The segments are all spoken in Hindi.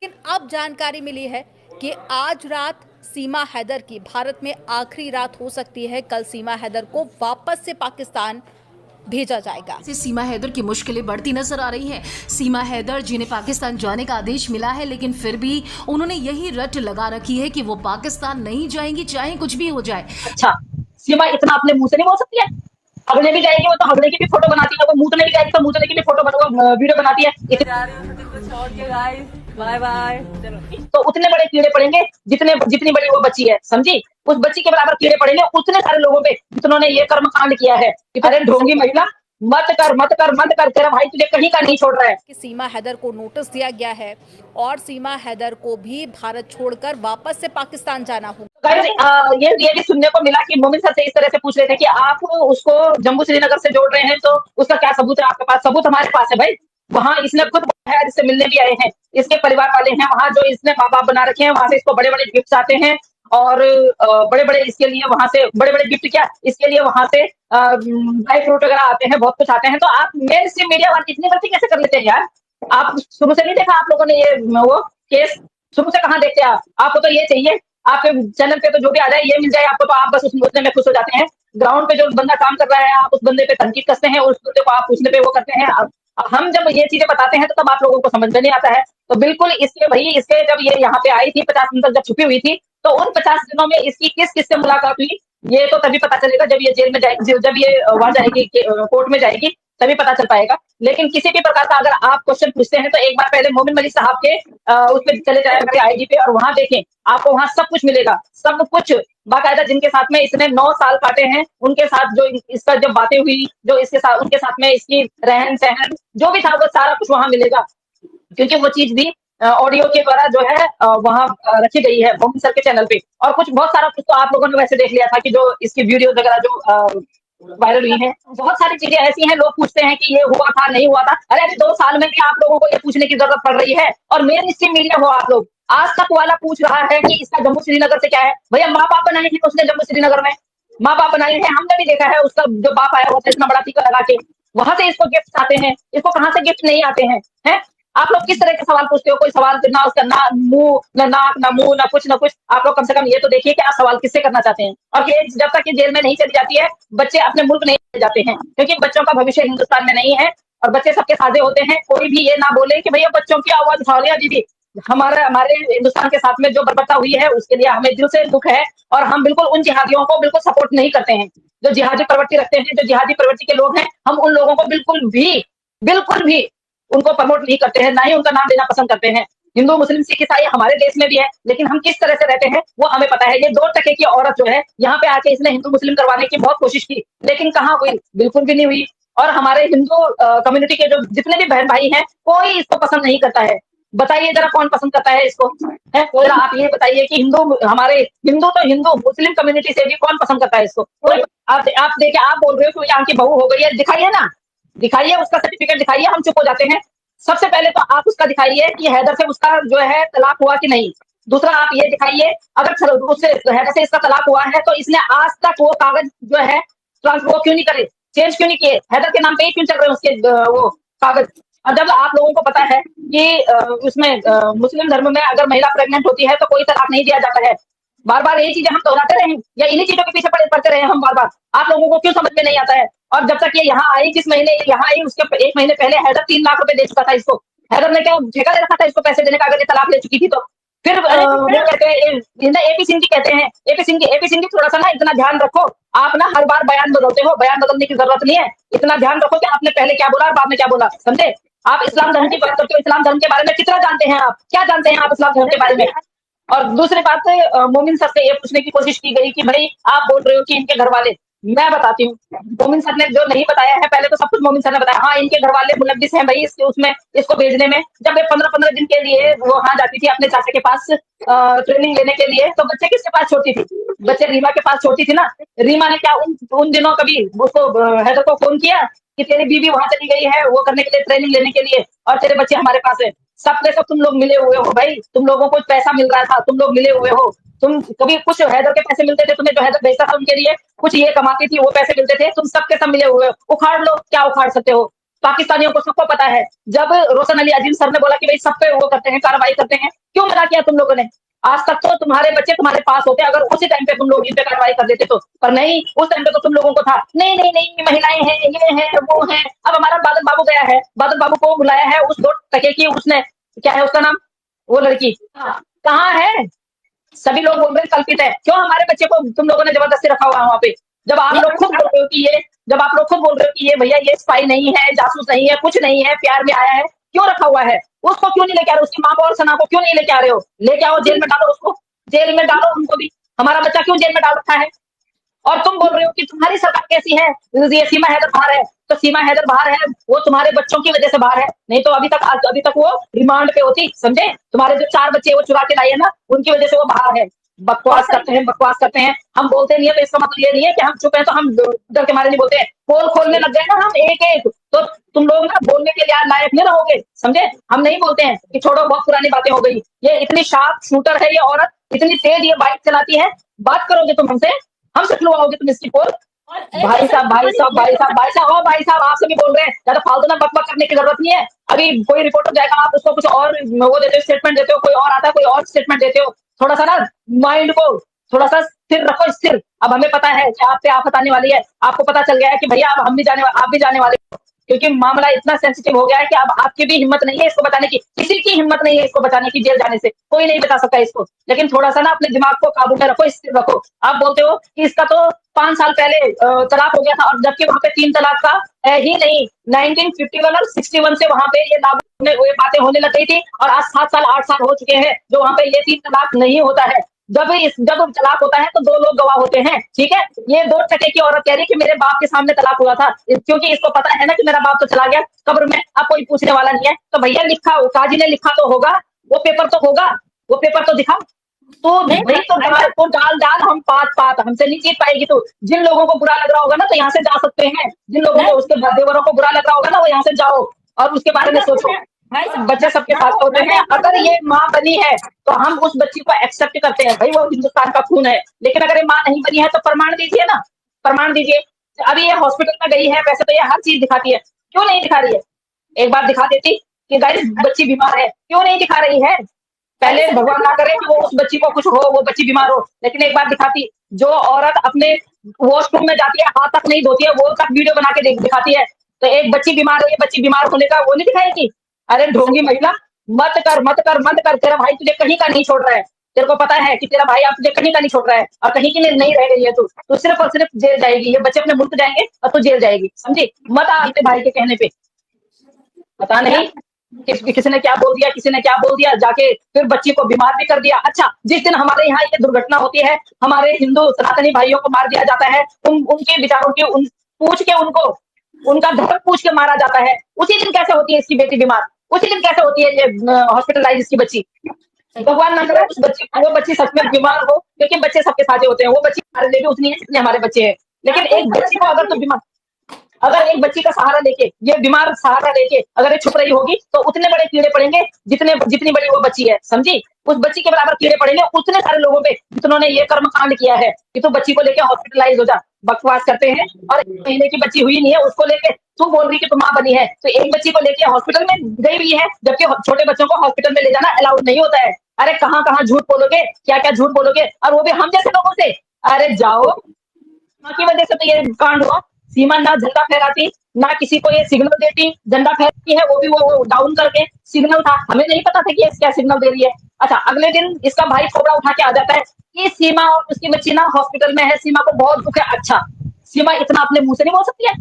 लेकिन अब जानकारी मिली है कि आज रात सीमा हैदर की भारत में आखिरी रात हो सकती है। कल सीमा हैदर को वापस से पाकिस्तान भेजा जाएगा। से सीमा हैदर की मुश्किलें बढ़ती नजर आ रही हैं। सीमा हैदर जिन्हें पाकिस्तान जाने का आदेश मिला है, लेकिन फिर भी उन्होंने यही रट लगा रखी है कि वो पाकिस्तान नहीं जाएंगी चाहे कुछ भी हो जाए। अच्छा, सीमा इतना अपने मुंह से नहीं बोल सकती है। हगने भी जाएगी वो तो हगने की भी फोटो बनाती है, वो मूतने भी जाएगी तो मूतने की भी फोटो वीडियो बनाती है। जा रही हूँ तो छोड़ के गाइस, बाय बाय। चलो तो उतने बड़े कीड़े पड़ेंगे जितनी बड़ी वो बच्ची है, समझी? उस बच्ची के बराबर कीड़े पड़ेंगे उतने सारे लोगों पे जिन्होंने ये कर्म कांड किया है। अरे ढोंगी महिला, मत कर मत कर मत कर, तेरा भाई तुझे कहीं का नहीं छोड़ रहा है। कि सीमा हैदर को नोटिस दिया गया है और सीमा हैदर को भी भारत छोड़कर वापस से पाकिस्तान जाना होगा। ये भी सुनने को मिला कि मोमिन सर से इस तरह से पूछ रहे थे कि आप उसको जम्मू श्रीनगर से जोड़ रहे हैं, तो उसका क्या सबूत है आपके पास? सबूत हमारे पास है भाई। वहाँ इसने खुद है, जिससे मिलने भी आए हैं, इसके परिवार वाले हैं वहाँ, जो इसने माँ बाप बना रखे हैं, वहां से इसको बड़े बड़े गिफ्ट आते हैं और बड़े बड़े इसके लिए वहां से बड़े बड़े गिफ्ट, क्या इसके लिए वहां से ड्राई फ्रूट वगैरह आते हैं, बहुत कुछ आते हैं। तो आप मेन स्ट्रीम मीडिया वाले इतनी गलती कैसे कर लेते हैं यार? आप शुरू से नहीं देखा आप लोगों ने ये वो केस? शुरू से कहाँ देखते हैं आप? आपको तो ये चाहिए, आपके चैनल पे तो जो भी आ जाए ये मिल जाए आपको, तो आप बस उतने में खुश हो जाते हैं। ग्राउंड पे जो बंदा काम कर रहा है आप उस बंदे पे तनकीद कसते हैं, उस बंदे को आप पूछने पे वो करते हैं। हम जब ये चीजें बताते हैं तो तब आप लोगों को समझ में नहीं आता है। तो बिल्कुल इसके भाई, इसके जब ये यहाँ पे आई थी 50 दिन तक जब छुपी हुई थी, तो उन 50 दिनों में इसकी किस किस से मुलाकात हुई ये तो तभी पता चलेगा जब ये जेल में जाएगी, जब ये वहां जाएगी कोर्ट में जाएगी, तभी पता चल पाएगा। लेकिन किसी भी प्रकार का अगर आप क्वेश्चन पूछते हैं तो एक बार पहले मोमिन मलिक साहब के उस पर चले जाएगा आईडी पे और वहां देखें, आपको वहां सब कुछ मिलेगा, सब कुछ बाकायदा। जिनके साथ में इसने 9 साल काटे हैं उनके साथ जो इसका जब बातें हुई, जो इसके साथ उनके साथ में इसकी रहन सहन जो भी था वो सारा कुछ वहां मिलेगा, क्योंकि वो चीज भी ऑडियो के द्वारा जो है वहां रखी गई है मोमिन सर के चैनल पे। और कुछ बहुत सारा कुछ तो आप लोगों ने वैसे देख लिया था कि जो इसकी वीडियो वगैरह जो वायरल हुई है, बहुत सारी चीजें ऐसी हैं। लोग पूछते हैं कि ये हुआ था नहीं हुआ था। अरे अभी 2 साल में भी आप लोगों को ये पूछने की जरूरत पड़ रही है और मेन स्ट्रीम मीडिया हो आप लोग, आज तक वाला पूछ रहा है कि इसका जम्मू श्रीनगर से क्या है। भैया माँ बाप बनाए हैं उसने जम्मू श्रीनगर में, माँ बाप बनाए हैं, हमने भी देखा है। उसका जो बाप आया हुआ था इतना बड़ा टीका लगा के, वहां से इसको गिफ्ट आते हैं, इसको कहाँ से गिफ्ट नहीं आते हैं? आप लोग किस तरह के सवाल पूछते हो? कोई सवाल ना उसका ना मुंह ना नाक ना मुंह ना कुछ ना कुछ। आप लोग कम से कम ये तो देखिए कि आप सवाल किससे करना चाहते हैं। और ये जब तक ये जेल में नहीं चली जाती है बच्चे अपने मुल्क नहीं जाते हैं, क्योंकि बच्चों का भविष्य हिंदुस्तान में नहीं है और बच्चे सबके साझे होते हैं। कोई भी ये ना बोले कि भैया बच्चों की आवाज उठा लिया दीदी। हमारे हिंदुस्तान के साथ में जो बर्बरता हुई है उसके लिए हमें दिल से दुख है और हम बिल्कुल उन जिहादियों को बिल्कुल सपोर्ट नहीं करते हैं जो जिहादी प्रवृत्ति रखते हैं, जो जिहादी प्रवृत्ति के लोग हैं। हम उन लोगों को बिल्कुल भी उनको प्रमोट नहीं करते हैं, ना ही उनका नाम लेना पसंद करते हैं। हिंदू मुस्लिम सिख ईसाई हमारे देश में भी है, लेकिन हम किस तरह से रहते हैं वो हमें पता है। ये 2 टके की औरत जो है यहाँ पे आके इसने हिंदू मुस्लिम करवाने की बहुत कोशिश की, लेकिन कहाँ हुई? बिल्कुल भी नहीं हुई। और हमारे हिंदू कम्युनिटी के जो जितने भी बहन भाई हैं कोई इसको पसंद नहीं करता है। बताइए जरा कौन पसंद करता है इसको? है जरा आप ये बताइए कि हमारे हिंदू तो हिंदू, मुस्लिम कम्युनिटी से भी कौन पसंद करता है इसको? आप देखिए, आप बोल रहे हो कि यहाँ की बहू हो गई है, दिखाइए ना, दिखाइए उसका सर्टिफिकेट दिखाइए, हम चुप हो जाते हैं। सबसे पहले तो आप उसका दिखाइए कि हैदर से उसका जो है तलाक हुआ कि नहीं। दूसरा आप ये दिखाइए अगर उससे हैदर से इसका तलाक हुआ है तो इसने आज तक वो कागज जो है ट्रांसफर क्यों नहीं करे, चेंज क्यों नहीं किए? हैदर के नाम पे ही क्यों चल रहे हैं उसके वो कागज? और जब आप लोगों को पता है कि उसमें मुस्लिम धर्म में अगर महिला प्रेग्नेंट होती है तो कोई तलाक नहीं दिया जाता है, बार बार यही चीजें हम दोहराते रहे या इन्हीं चीजों के पीछे पड़ते रहे हम बार बार? आप लोगों को क्यों समझ में नहीं आता है? और जब तक ये यहाँ आई, जिस महीने यहाँ आई उसके 1 महीने पहले हैदर 3 लाख रुपए दे चुका था इसको। हैदर ने क्या ठेका दे रखा था इसको पैसे देने का अगर ये तलाक ले चुकी थी तो? फिर वो कहते हैं एपी सिंह कहते हैं, एपी सिंह थोड़ा सा ना इतना ध्यान रखो। आप ना हर बार बयान बदलते हो, बयान बदलने की जरूरत नहीं है। इतना ध्यान रखो कि आपने पहले क्या बोला और बाद में क्या बोला, समझे? आप इस्लाम धर्म की बात करते हो, इस्लाम धर्म के बारे में कितना जानते हैं आप? क्या जानते हैं आप इस्लाम धर्म के बारे में? और दूसरी बात मोमिन सर से ये पूछने की कोशिश की गई कि भाई आप बोल रहे हो कि इनके घर वाले, मैं बताती हूँ मोमिन सर ने जो नहीं बताया है। पहले तो सब कुछ मोमिन सर ने बताया। हाँ, इनके घर वाले मुलव्विस हैं भाई उसमें इसको भेजने में। जब ये 15-15 दिन के लिए वो वहां जाती थी अपने चाचा के पास ट्रेनिंग लेने के लिए, तो बच्चे किसके पास छोड़ती थी? बच्चे रीमा के पास छोड़ती थी ना। रीमा ने क्या उन दिनों कभी उसको हैदर को फोन किया कि तेरी बीवी वहां चली गई है वो करने के लिए, ट्रेनिंग लेने के लिए, और तेरे बच्चे हमारे पास है? सब के सब तुम लोग मिले हुए हो भाई, तुम लोगों को पैसा मिल रहा था, तुम लोग मिले हुए हो। तुम कभी कुछ हैदर के पैसे मिलते थे तुम्हें, जो हैदर भेजता था उनके लिए, कुछ ये कमाती थी वो पैसे मिलते थे, तुम सब के सब मिले हुए हो। उखाड़ लो, क्या उखाड़ सकते हो? पाकिस्तानियों को सबको पता है। जब रोशन अली अजीम सर ने बोला कि भाई सब पे वो करते हैं, कार्रवाई करते हैं, क्यों मना किया तुम लोगों ने? आज तक तो तुम्हारे बच्चे तुम्हारे पास होते, अगर उसी टाइम पे तुम लोग इन पे कार्रवाई कर देते तो। पर नहीं, उस टाइम पे तो तुम लोगों को था नहीं नहीं नहीं, महिलाएं हैं, ये है वो है। अब हमारा बादल बाबू गया है, बादल बाबू को बुलाया है, उस 2 टके की उसने, क्या है उसका नाम, वो लड़की कहाँ है? सभी लोग बोल रहे हैं कल्पित है। क्यों हमारे बच्चे को तुम लोगों ने जबरदस्ती रखा हुआ है वहां पे? जब आप लोग खुद बोल रहे हो कि ये, जब आप लोग खुद बोल रहे हो कि ये भैया ये स्पाई नहीं है, जासूस नहीं है, कुछ नहीं है, प्यार में आया है, क्यों रखा हुआ है? उसको क्यों नहीं लेके आ रहे? उसकी माँ को और सना को क्यों नहीं लेके आ रहे हो? लेके आओ, जेल में डालो उसको, जेल में डालो उनको भी। हमारा बच्चा क्यों जेल में डाल रखा है? और तुम बोल रहे हो कि तुम्हारी सरकार कैसी है, ये सीमा हैदर बाहर है। तो सीमा हैदर बाहर है, वो तुम्हारे बच्चों की वजह से बाहर है, नहीं तो अभी तक वो रिमांड पे होती, समझे? तुम्हारे जो 4 बच्चे वो चुरा के लाई है ना, उनकी वजह से वो बाहर है। बकवास करते हैं, बकवास करते हैं। हम बोलते नहीं है तो इसका मतलब ये नहीं है कि हम चुप हैं, तो हम डर के मारे नहीं बोलते हैं। पोल खोलने लग गए ना हम एक एक, तो तुम लोग ना बोलने के लिए लायक नहीं रहोगे, समझे? हम नहीं बोलते हैं कि छोड़ो, बहुत पुरानी बातें हो गई। ये इतनी शार्प शूटर है ये औरत, इतनी तेज ये बाइक चलाती है। बात करोगे तुम हमसे, हमसे खुलवाओगे तुम इसकी पोल? भाई साहब, भाई साहब, भाई साहब, भाई साहब, ओ भाई साहब, आपसे भी बोल रहे हैं, ज्यादा फालतू में बकबक करने की जरूरत नहीं है। अभी कोई रिपोर्टर जाएगा, आप उसको कुछ और वो देते हो, स्टेटमेंट देते हो, कोई और आता है, कोई और स्टेटमेंट देते हो। थोड़ा सा ना माइंड को थोड़ा सा स्थिर रखो, स्थिर। अब हमें पता है कि आप पे आफत आने वाली है, आपको पता चल गया है कि भैया अब हम भी जाने, आप भी जाने वाले हो, क्योंकि मामला इतना सेंसिटिव हो गया है कि अब आपकी भी हिम्मत नहीं है इसको बचाने की, किसी की हिम्मत नहीं है इसको बचाने की। जेल जाने से कोई नहीं बचा सकता इसको, लेकिन थोड़ा सा ना अपने दिमाग को काबू में रखो, स्थिर रखो। आप बोलते हो कि इसका तो 5 साल पहले तलाक हो गया था, और जबकि वहां पे 3 तलाक का ही नहीं, 1951 और 61 से वहां पे ये बातें होने लग गई थी, और आज 7 साल 8 साल हो चुके हैं जो वहां पे ये 3 तलाक नहीं होता है। जब तलाक होता है तो 2 लोग गवाह होते हैं, ठीक है? ये 2 टके की औरत कह रही है कि मेरे बाप के सामने तलाक हुआ था, क्योंकि इसको पता है ना कि मेरा बाप तो चला गया कब्र में, अब कोई पूछने वाला नहीं है। तो भैया लिखा, काजी ने लिखा तो होगा, वो पेपर तो होगा, वो पेपर तो दिखाओ। तो नहीं तो डाल हम पात हमसे नहीं जीत पाएगी। तो जिन लोगों को बुरा लग रहा होगा ना तो यहाँ से जा सकते हैं, जिन लोगों को उसके देवरों को बुरा लग रहा होगा ना वो यहाँ से जाओ और उसके बारे में सोचो। बच्चे सबके साथ होते हैं, अगर ये माँ बनी है तो हम उस बच्ची को एक्सेप्ट करते हैं, भाई वो हिंदुस्तान का खून है। लेकिन अगर ये माँ नहीं बनी है तो प्रमाण दीजिए ना, प्रमाण दीजिए। अभी ये हॉस्पिटल में गई है, वैसे तो ये हर चीज दिखाती है, क्यों नहीं दिखा रही है? एक बार दिखा देती कि गाइस बच्ची बीमार है, क्यों नहीं दिखा रही है? पहले भगवान ना करे कि वो उस बच्ची को कुछ हो, वो बच्ची बीमार हो, लेकिन एक बार दिखाती। जो औरत अपने वॉशरूम में जाती है, हाथ तक नहीं धोती है, वो तक वीडियो बना के दिखाती है। तो एक बच्ची बीमार है, ये बच्ची बीमार होने का वो नहीं दिखाएगी? अरे ढोंगी महिला, मत कर मत कर मत कर, तेरा भाई तुझे कहीं का नहीं छोड़ रहा है। तेरे को पता है कि तेरा भाई आप तुझे कहीं का नहीं छोड़ रहा है, और कहीं की नहीं रह गई है तू सिर्फ और सिर्फ जेल जाएगी। ये बच्चे अपने मुल्क जाएंगे और तू जेल जाएगी, समझी? मत आ अपने भाई के कहने पे। पता नहीं किसी ने क्या बोल दिया, किसी ने क्या बोल दिया, जाके फिर बच्ची को बीमार भी कर दिया। अच्छा, जिस दिन हमारे यहाँ ये दुर्घटना होती है, हमारे हिंदू सनातनी भाइयों को मार दिया जाता है, उनके विचारों की पूछ के उनको उनका धर्म पूछ के मारा जाता है, उसी दिन कैसे होती है इसकी बेटी बीमार? उसी दिन कैसे होती है ये हॉस्पिटलाइज इसकी बच्ची? भगवान ना करे उस बच्ची, वो बच्ची सच में बीमार हो, क्योंकि बच्चे सबके साथ होते हैं। वो बच्ची हमारे लिए भी उतनी है जितने हमारे बच्चे हैं, लेकिन एक बच्ची को अगर तो बीमार, अगर एक बच्ची का सहारा लेके, ये बीमार सहारा लेके अगर ये छुप रही होगी तो उतने बड़े कीड़े पड़ेंगे जितनी बड़ी वो बच्ची है, समझी? उस बच्ची के बराबर कीड़े पड़ेंगे उतने सारे लोगों पे जिन्होंने ने ये कर्म कांड किया है कि तू बच्ची को लेके हॉस्पिटलाइज हो जा। बकवास करते हैं। और 1 महीने की बच्ची हुई नहीं है, उसको लेके तू बोल रही कि तू माँ बनी है, तो एक बच्ची को लेके हॉस्पिटल में गई हुई है, जबकि छोटे बच्चों को हॉस्पिटल में ले जाना अलाउड नहीं होता है। अरे कहाँ कहाँ झूठ बोलोगे, क्या क्या झूठ बोलोगे, और वो भी हम जैसे लोगों से। अरे जाओ, माँ की वजह से तो ये कांड हुआ। सीमा ना झंडा फहराती, ना किसी को ये सिग्नल देती, झंडा फहराती है वो भी वो डाउन करके। सिग्नल था, हमें नहीं पता था कि ये क्या सिग्नल दे रही है। अच्छा, अगले दिन इसका भाई थोड़ा उठा के आ जाता है कि सीमा और उसकी बच्ची ना हॉस्पिटल में है, सीमा को बहुत दुख है। अच्छा, सीमा इतना अपने मुंह से नहीं बोल सकती है?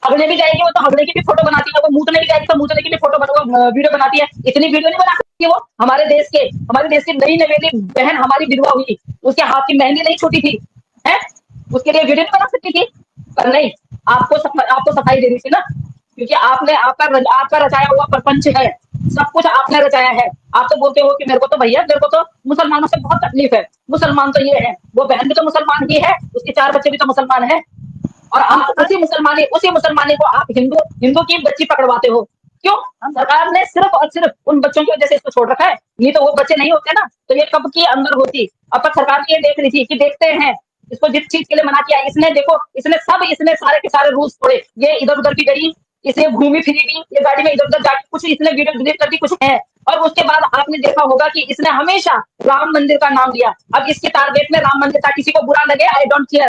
हगने भी जाएगी वो तो हगने की भी फोटो बनाती है, वो मूतने भी जाएगी तो मूतने की भी फोटो वीडियो बनाती है। इतनी वीडियो नहीं बना सकती वो? हमारे देश की नई नवेली बहन हमारी विधवा हुई, उसके हाथ की मेहंदी नहीं छूटी थी है, उसके लिए वीडियो नहीं बना सकती थी? पर नहीं, आपको सफाई देनी थी ना, क्योंकि आपका रचाया हुआ प्रपंच है, सब कुछ आपने रचाया है। आप तो बोलते हो कि मेरे को तो मुसलमानों से बहुत तकलीफ है, मुसलमान तो ये है, वो बहन भी तो मुसलमान ही है, उसके 4 बच्चे भी तो मुसलमान है, और आप उसी मुसलमानी को आप हिंदू की बच्ची पकड़वाते हो। क्यों? सरकार ने सिर्फ और सिर्फ उन बच्चों की वजह से इसको छोड़ रखा है, नहीं तो वो बच्चे नहीं होते ना तो ये कब की अंदर होती। अब तक सरकार ये देख रही थी कि देखते हैं इसको जिस चीज के लिए मना किया इसने, देखो इसने सारे के सारे रूल्स तोड़े। ये इधर उधर भी गई, इसने घूमी फिरी भी, ये गाड़ी में इधर उधर जाके कुछ इसने वीडियो डिलीट कर दी, कुछ है। और उसके बाद आपने देखा होगा कि इसने हमेशा राम मंदिर का नाम लिया। अब इसके टारगेट में राम मंदिर था, किसी को बुरा लगे आई डोंट केयर।